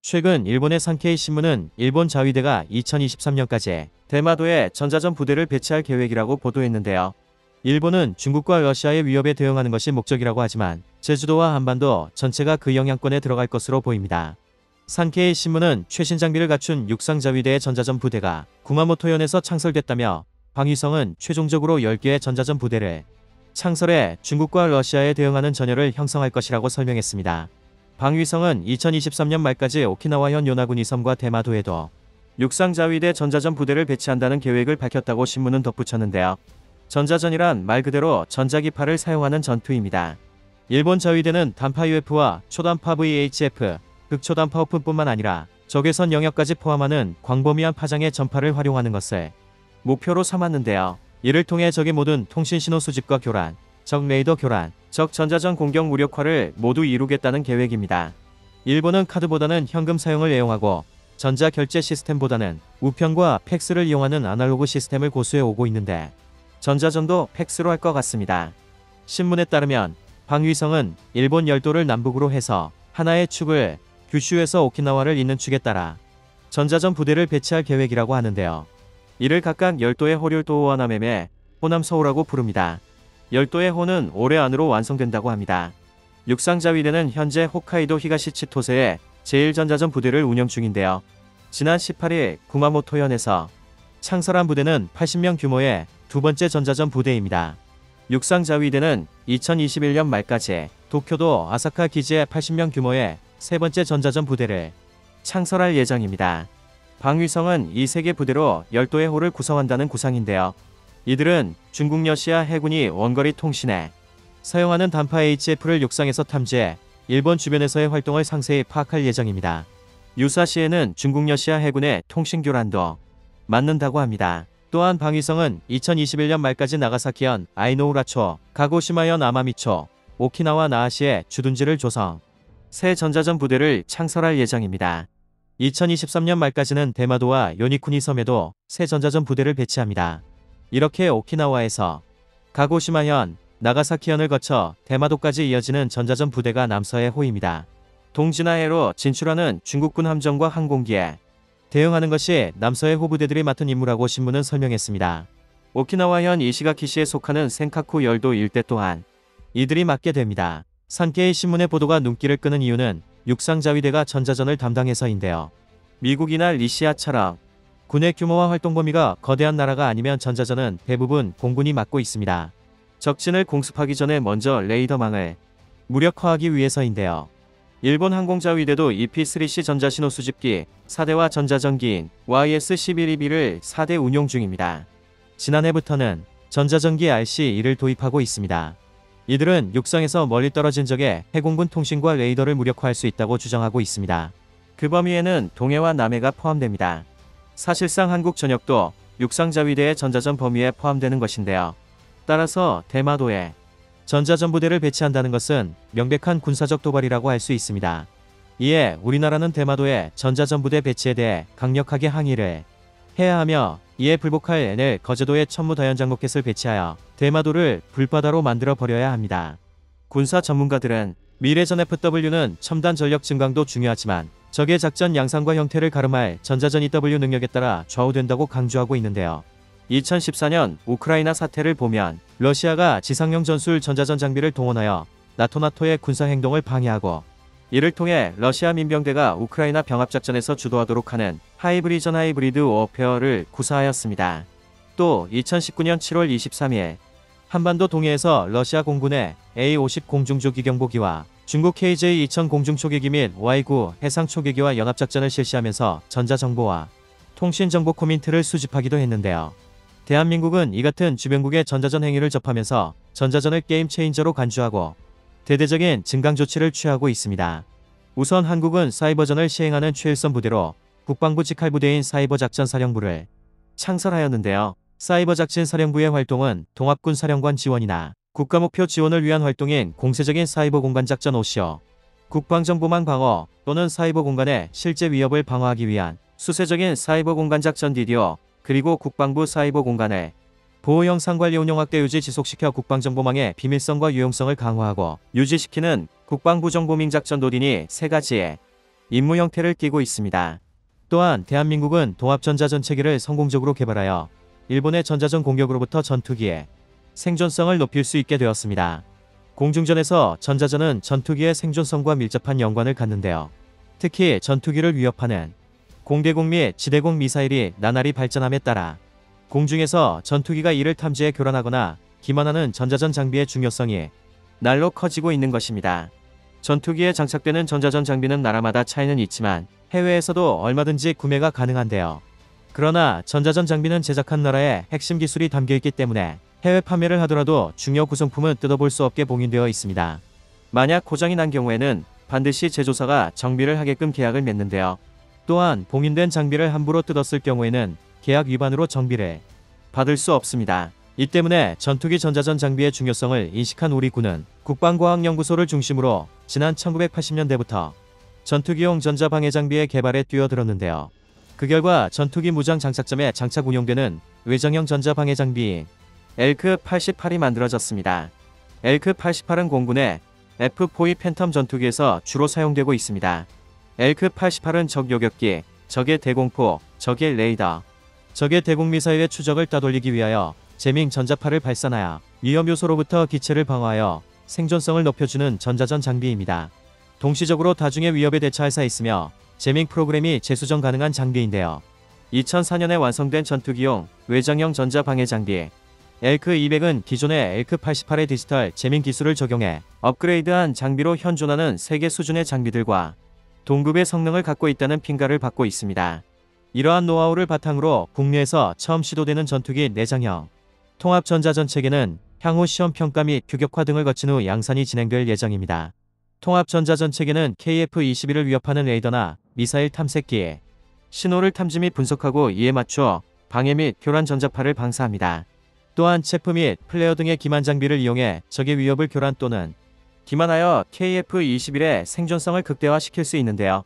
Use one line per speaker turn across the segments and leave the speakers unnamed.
최근 일본의 산케이 신문은 일본 자위대가 2023년까지 대마도에 전자전 부대를 배치할 계획이라고 보도했는데요. 일본은 중국과 러시아의 위협에 대응하는 것이 목적이라고 하지만 제주도와 한반도 전체가 그 영향권에 들어갈 것으로 보입니다. 산케이 신문은 최신 장비를 갖춘 육상 자위대의 전자전 부대가 구마모토현에서 창설됐다며 방위성은 최종적으로 10개의 전자전 부대를 창설해 중국과 러시아에 대응하는 전열을 형성할 것이라고 설명했습니다. 방위성은 2023년 말까지 오키나와현 요나구니 섬과 대마도에도 육상자위대 전자전 부대를 배치한다는 계획을 밝혔다고 신문은 덧붙였는데요. 전자전이란 말 그대로 전자기파를 사용하는 전투입니다. 일본 자위대는 단파 UF와 초단파 VHF, 극초단파 오픈뿐만 아니라 적외선 영역까지 포함하는 광범위한 파장의 전파를 활용하는 것을 목표로 삼았는데요. 이를 통해 적의 모든 통신 신호 수집과 교란, 적 레이더 교란, 적 전자전 공격 무력화를 모두 이루겠다는 계획입니다. 일본은 카드보다는 현금 사용을 애용하고 전자 결제 시스템보다는 우편과 팩스를 이용하는 아날로그 시스템을 고수해 오고 있는데 전자전도 팩스로 할 것 같습니다. 신문에 따르면 방위성은 일본 열도를 남북으로 해서 하나의 축을 규슈에서 오키나와를 잇는 축에 따라 전자전 부대를 배치할 계획이라고 하는데요. 이를 각각 열도의 호률도호와 남해매, 호남 서우라고 부릅니다. 열도의 호는 올해 안으로 완성된다고 합니다. 육상자위대는 현재 홋카이도 히가시치토세에 제1전자전 부대를 운영 중인데요. 지난 18일 구마모토현에서 창설한 부대는 80명 규모의 두 번째 전자전 부대입니다. 육상자위대는 2021년 말까지 도쿄도 아사카 기지에 80명 규모의 세 번째 전자전 부대를 창설할 예정입니다. 방위성은 이 세 개 부대로 열도의 호를 구성한다는 구상인데요. 이들은 중국 러시아 해군이 원거리 통신에 사용하는 단파 HF를 육상에서 탐지해 일본 주변에서의 활동을 상세히 파악할 예정입니다. 유사시에는 중국 러시아 해군의 통신 교란도 맡는다고 합니다. 또한 방위성은 2021년 말까지 나가사키현 아이노우라초, 가고시마현 아마미초, 오키나와 나하시에 주둔지를 조성, 새 전자전 부대를 창설할 예정입니다. 2023년 말까지는 대마도와 요니쿠니 섬에도 새 전자전 부대를 배치합니다. 이렇게 오키나와에서 가고시마현, 나가사키현을 거쳐 대마도까지 이어지는 전자전 부대가 남서의 호입니다. 동진하해로 진출하는 중국군 함정과 항공기에 대응하는 것이 남서의 호부대들이 맡은 임무라고 신문은 설명했습니다. 오키나와현 이시가키시에 속하는 센카쿠 열도 일대 또한 이들이 맡게 됩니다. 산케이 신문의 보도가 눈길을 끄는 이유는 육상자위대가 전자전을 담당해서인데요. 미국이나 러시아처럼 군의 규모와 활동 범위가 거대한 나라가 아니면 전자전은 대부분 공군이 맡고 있습니다. 적진을 공습하기 전에 먼저 레이더망을 무력화하기 위해서인데요. 일본 항공자위대도 EP-3C 전자신호 수집기 4대와 전자전기인 YS-11EB를 4대 운용 중입니다. 지난해부터는 전자전기 RC-1을 도입하고 있습니다. 이들은 육상에서 멀리 떨어진 적에 해공군 통신과 레이더를 무력화할 수 있다고 주장하고 있습니다. 그 범위에는 동해와 남해가 포함됩니다. 사실상 한국 전역도 육상자위대의 전자전 범위에 포함되는 것인데요. 따라서 대마도에 전자전 부대를 배치한다는 것은 명백한 군사적 도발이라고 할 수 있습니다. 이에 우리나라는 대마도에 전자전 부대 배치에 대해 강력하게 항의를 해야 하며 이에 불복할 NL 거제도에 천무다연장 로켓을 배치하여 대마도를 불바다로 만들어 버려야 합니다. 군사 전문가들은 미래전 FW는 첨단 전력 증강도 중요하지만 적의 작전 양상과 형태를 가름할 전자전 EW 능력에 따라 좌우된다고 강조하고 있는데요. 2014년 우크라이나 사태를 보면 러시아가 지상용 전술 전자전 장비를 동원하여 나토의 군사행동을 방해하고 이를 통해 러시아 민병대가 우크라이나 병합작전에서 주도하도록 하는 하이브리드 워페어를 구사하였습니다. 또 2019년 7월 23일 한반도 동해에서 러시아 공군의 A-50 공중조기경보기와 중국 KJ-2000 공중초계기 및 Y-9 해상초계기와 연합작전을 실시하면서 전자정보와 통신정보 코민트를 수집하기도 했는데요. 대한민국은 이 같은 주변국의 전자전 행위를 접하면서 전자전을 게임 체인저로 간주하고 대대적인 증강 조치를 취하고 있습니다. 우선 한국은 사이버전을 시행하는 최일선 부대로 국방부 직할부대인 사이버작전사령부를 창설하였는데요. 사이버작전사령부의 활동은 통합군사령관 지원이나 국가목표 지원을 위한 활동인 공세적인 사이버 공간작전 OCO, 국방정보망 방어 또는 사이버 공간의 실제 위협을 방어하기 위한 수세적인 사이버 공간작전 DDO, 그리고 국방부 사이버 공간을 보호 영상관리 운영 확대 유지 지속시켜 국방정보망의 비밀성과 유용성을 강화하고 유지시키는 국방부 정보밍작전 도딘이 세 가지의 임무 형태를 띠고 있습니다. 또한 대한민국은 통합전자전체계를 성공적으로 개발하여 일본의 전자전 공격으로부터 전투기의 생존성을 높일 수 있게 되었습니다. 공중전에서 전자전은 전투기의 생존성과 밀접한 연관을 갖는데요. 특히 전투기를 위협하는 공대공 및 지대공 미사일이 나날이 발전함에 따라 공중에서 전투기가 이를 탐지해 교란하거나 기만하는 전자전 장비의 중요성이 날로 커지고 있는 것입니다. 전투기에 장착되는 전자전 장비는 나라마다 차이는 있지만 해외에서도 얼마든지 구매가 가능한데요. 그러나 전자전 장비는 제작한 나라의 핵심 기술이 담겨있기 때문에 해외 판매를 하더라도 중요 구성품은 뜯어볼 수 없게 봉인되어 있습니다. 만약 고장이 난 경우에는 반드시 제조사가 정비를 하게끔 계약을 맺는데요. 또한 봉인된 장비를 함부로 뜯었을 경우에는 계약 위반으로 정비를 받을 수 없습니다. 이 때문에 전투기 전자전 장비의 중요성을 인식한 우리 군은 국방과학연구소를 중심으로 지난 1980년대부터 전투기용 전자방해 장비의 개발에 뛰어들었는데요. 그 결과 전투기 무장 장착점에 장착 운용되는 외장형 전자방해 장비인 엘크-88이 만들어졌습니다. 엘크-88은 공군의 F-4E 팬텀 전투기에서 주로 사용되고 있습니다. 엘크-88은 적 요격기, 적의 대공포, 적의 레이더, 적의 대공미사일의 추적을 따돌리기 위하여 제밍 전자파를 발산하여 위험 요소로부터 기체를 방어하여 생존성을 높여주는 전자전 장비입니다. 동시적으로 다중의 위협에 대처할 수 있으며 제밍 프로그램이 재수정 가능한 장비인데요. 2004년에 완성된 전투기용 외장형 전자방해 장비 엘크-200은 기존의 엘크-88의 디지털 제밍 기술을 적용해 업그레이드한 장비로 현존하는 세계 수준의 장비들과 동급의 성능을 갖고 있다는 평가를 받고 있습니다. 이러한 노하우를 바탕으로 국내에서 처음 시도되는 전투기 내장형 통합전자전체계는 향후 시험평가 및 규격화 등을 거친 후 양산이 진행될 예정입니다. 통합전자전체계는 KF-21을 위협하는 레이더나 미사일 탐색기에 신호를 탐지 및 분석하고 이에 맞춰 방해 및 교란 전자파를 방사합니다. 또한 체프 및 플레어 등의 기만 장비를 이용해 적의 위협을 교란 또는 기만하여 KF-21의 생존성을 극대화시킬 수 있는데요.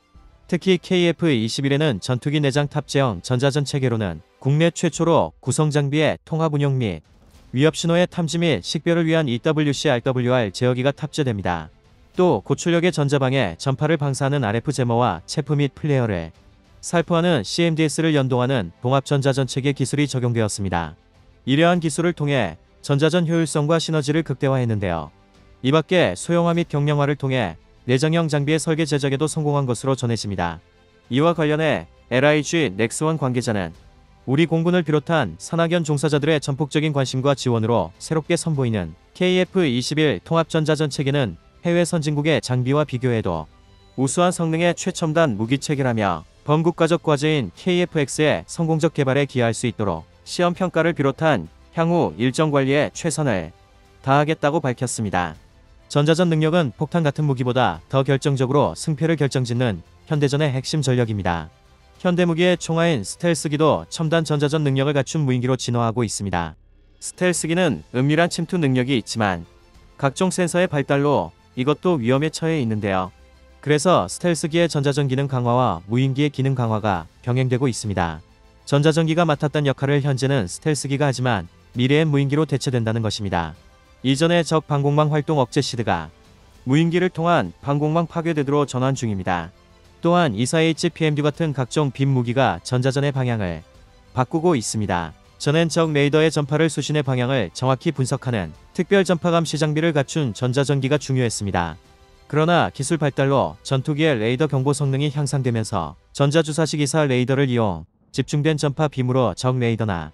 특히 KF-21에는 전투기 내장 탑재형 전자전 체계로는 국내 최초로 구성 장비의 통합 운용 및 위협 신호의 탐지 및 식별을 위한 EWC-RWR 제어기가 탑재됩니다. 또 고출력의 전자방해 전파를 방사하는 RF 제머와 체프 및 플레어를 살포하는 CMDS를 연동하는 봉합 전자전 체계 기술이 적용되었습니다. 이러한 기술을 통해 전자전 효율성과 시너지를 극대화했는데요. 이 밖에 소형화 및 경량화를 통해 내장형 장비의 설계 제작에도 성공한 것으로 전해집니다. 이와 관련해 LIG 넥스원 관계자는 우리 공군을 비롯한 산학연 종사자들의 전폭적인 관심과 지원으로 새롭게 선보이는 KF-21 통합전자전 체계는 해외 선진국의 장비와 비교해도 우수한 성능의 최첨단 무기체계라며 범국가적 과제인 KF-X의 성공적 개발에 기여할 수 있도록 시험평가를 비롯한 향후 일정 관리에 최선을 다하겠다고 밝혔습니다. 전자전 능력은 폭탄 같은 무기보다 더 결정적으로 승패를 결정짓는 현대전의 핵심 전력입니다. 현대무기의 총화인 스텔스기도 첨단 전자전 능력을 갖춘 무인기로 진화하고 있습니다. 스텔스기는 은밀한 침투 능력이 있지만 각종 센서의 발달로 이것도 위험에 처해 있는데요. 그래서 스텔스기의 전자전 기능 강화와 무인기의 기능 강화가 병행되고 있습니다. 전자전기가 맡았던 역할을 현재는 스텔스기가 하지만 미래엔 무인기로 대체된다는 것입니다. 이전의 적 방공망 활동 억제 시드가 무인기를 통한 방공망 파괴되도록 전환 중입니다. 또한 24HPMD 같은 각종 빔 무기가 전자전의 방향을 바꾸고 있습니다. 전엔 적 레이더의 전파를 수신의 방향을 정확히 분석하는 특별 전파 감시 장비를 갖춘 전자전기가 중요했습니다. 그러나 기술 발달로 전투기의 레이더 경보 성능이 향상되면서 전자주사식 이사 레이더를 이용 집중된 전파 빔으로 적 레이더나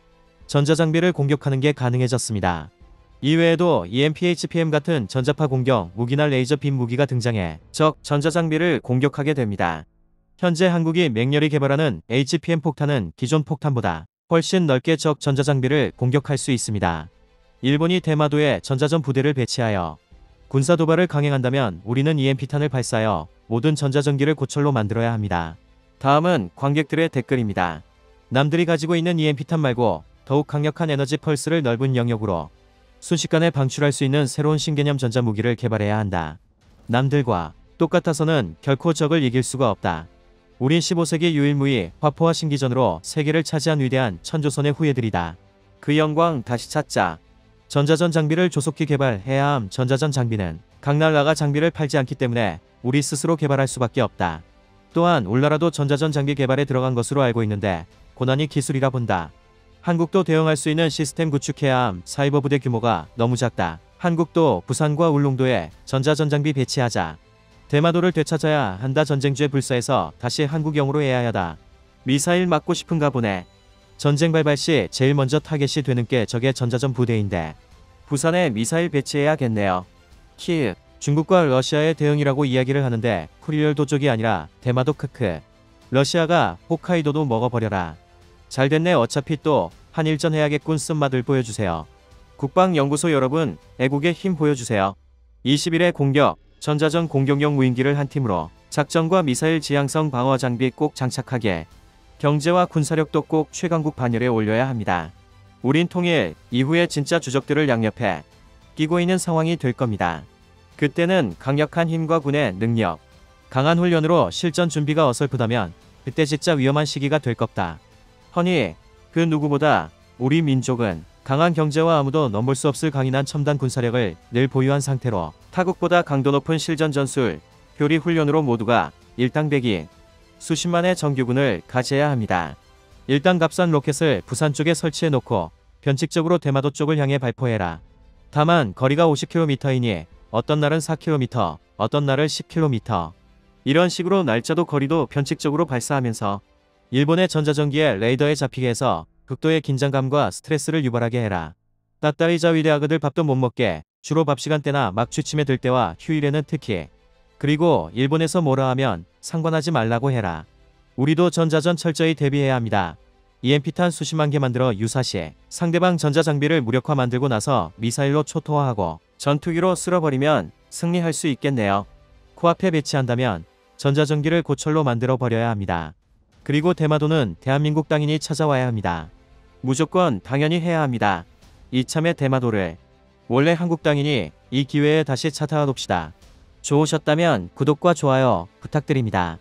전자장비를 공격하는 게 가능해졌습니다. 이외에도 EMP-HPM 같은 전자파 공격 무기나 레이저 빔 무기가 등장해 적 전자장비를 공격하게 됩니다. 현재 한국이 맹렬히 개발하는 HPM 폭탄은 기존 폭탄보다 훨씬 넓게 적 전자장비를 공격할 수 있습니다. 일본이 대마도에 전자전 부대를 배치하여 군사 도발을 강행한다면 우리는 EMP탄을 발사하여 모든 전자전기를 고철로 만들어야 합니다. 다음은 관객들의 댓글입니다. 남들이 가지고 있는 EMP탄 말고 더욱 강력한 에너지 펄스를 넓은 영역으로 순식간에 방출할 수 있는 새로운 신개념 전자무기를 개발해야 한다. 남들과 똑같아서는 결코 적을 이길 수가 없다. 우린 15세기 유일무이 화포와 신기전으로 세계를 차지한 위대한 천조선의 후예들이다. 그 영광 다시 찾자. 전자전 장비를 조속히 개발해야 함. 전자전 장비는 각 나라가 장비를 팔지 않기 때문에 우리 스스로 개발할 수밖에 없다. 또한 울나라도 전자전 장비 개발에 들어간 것으로 알고 있는데 고난이 기술이라 본다. 한국도 대응할 수 있는 시스템 구축해야 함. 사이버 부대 규모가 너무 작다. 한국도 부산과 울릉도에 전자전 장비 배치하자. 대마도를 되찾아야 한다. 전쟁주에 불사해서 다시 한국영으로 해야 하다. 미사일 맞고 싶은가 보네. 전쟁 발발 시 제일 먼저 타겟이 되는 게 적의 전자전 부대인데 부산에 미사일 배치해야겠네요. 키읔. 중국과 러시아의 대응이라고 이야기를 하는데 쿠릴열도 쪽이 아니라 대마도. 크크. 러시아가 홋카이도도 먹어버려라. 잘됐네. 어차피 또 한일전 해야겠군. 쓴맛을 보여주세요. 국방연구소 여러분, 애국의 힘 보여주세요. 20일의 공격, 전자전 공격용 무인기를 한 팀으로 작전과 미사일 지향성 방어 장비 꼭 장착하게. 경제와 군사력도 꼭 최강국 반열에 올려야 합니다. 우린 통일 이후에 진짜 주적들을 양옆에 끼고 있는 상황이 될 겁니다. 그때는 강력한 힘과 군의 능력, 강한 훈련으로 실전 준비가 어설프다면 그때 진짜 위험한 시기가 될 겁다. 허니 그 누구보다 우리 민족은 강한 경제와 아무도 넘볼 수 없을 강인한 첨단 군사력을 늘 보유한 상태로 타국보다 강도 높은 실전 전술, 교리 훈련으로 모두가 일당백이 수십만의 정규군을 가져야 합니다. 일단 값싼 로켓을 부산 쪽에 설치해 놓고 변칙적으로 대마도 쪽을 향해 발포해라. 다만 거리가 50km이니 어떤 날은 4km, 어떤 날은 10km. 이런 식으로 날짜도 거리도 변칙적으로 발사하면서 일본의 전자전기에 레이더에 잡히게 해서 극도의 긴장감과 스트레스를 유발하게 해라. 따따리 자위대학들 밥도 못 먹게 주로 밥 시간대나 막 취침에 들 때와 휴일에는 특히. 그리고 일본에서 뭐라 하면 상관하지 말라고 해라. 우리도 전자전 철저히 대비해야 합니다. EMP탄 수십만 개 만들어 유사시 상대방 전자장비를 무력화 만들고 나서 미사일로 초토화하고 전투기로 쓸어버리면 승리할 수 있겠네요. 코앞에 배치한다면 전자전기를 고철로 만들어 버려야 합니다. 그리고 대마도는 대한민국 땅이니 찾아와야 합니다. 무조건 당연히 해야 합니다. 이참에 대마도를. 원래 한국 땅이니 이 기회에 다시 찾아와 봅시다. 좋으셨다면 구독과 좋아요 부탁드립니다.